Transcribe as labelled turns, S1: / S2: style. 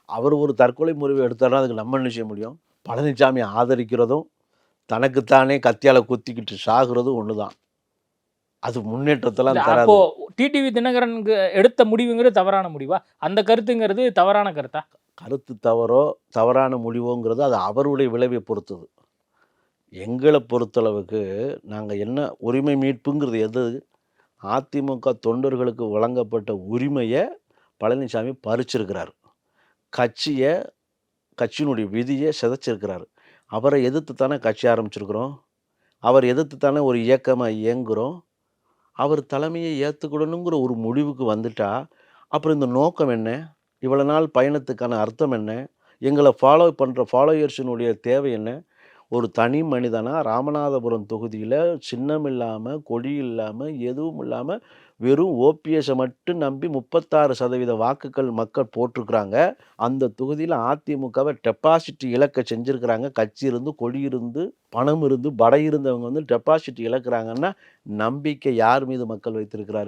S1: அவர் ஒரு தற்கொலை முடிவு எடுத்தாருன்னா அதுக்கு நம்ம என்ன செய்ய முடியும்? பழனிசாமி ஆதரிக்கிறதும், தனக்குத்தானே கத்தியால குத்திக்கிட்டு சாகுறதும் ஒண்ணு தான். அது
S2: இல்ல
S1: முன்னேற்றத்தெல்லாம்
S2: அப்போ
S1: தராது.
S2: டிடிவி தினகரனுக்கு எடுத்த முடிவுங்கிறது தவறான முடிவா? அந்த கருத்துங்கிறது தவறான கருத்தா?
S1: கருத்து தவறோ, தவறான முடிவோங்கிறது அது அவருடைய விளைவை பொறுத்தது. எங்கள பொறுத்தளவுக்கு நாங்க என்ன உரிமை மீட்புங்கிறது எது? அதிமுக தொண்டர்களுக்கு வழங்கப்பட்ட உரிமைய பழனிசாமி பறிச்சிருக்கிறார். கட்சிய கட்சியினுடைய விதிய சிதைச்சிருக்கிறாரு. அவர எதிர்த்து தானே கட்சி ஆரம்பிச்சிருக்கிறோம். அவர் எதிர்த்து தானே ஒரு இயக்கமா இயங்குறோம். அவர் தலைமையை ஏத்துக்கிடணுங்கிற ஒரு முடிவுக்கு வந்துட்டா, அப்புறம் இந்த நோக்கம் என்ன? இவ்வளவு நாள் பயணத்துக்கான அர்த்தம் என்ன? எங்கள ஃபாலோ பண்ற ஃபாலோயர்ஸினுடைய தேவை என்ன? ஒரு தனி மனிதனா ராமநாதபுரம் தொகுதியில சின்னம் இல்லாம, கொடி இல்லாம, எதுவும் இல்லாம வெறும் ஓபிஎஸ்ஸ மட்டும் நம்பி 36% வாக்குகள் மக்கள் போட்டிருக்கிறாங்க. அந்த தொகுதியில அதிமுகவ டெபாசிட் இழக்க செஞ்சிருக்கிறாங்க. கட்சி இருந்து, கொடி இருந்து, பணம் இருந்து, படை இருந்தவங்க வந்து டெபாசிட் இழக்கிறாங்கன்னா, நம்பிக்கை யார் மீது மக்கள் வைத்திருக்கிறார்கள்?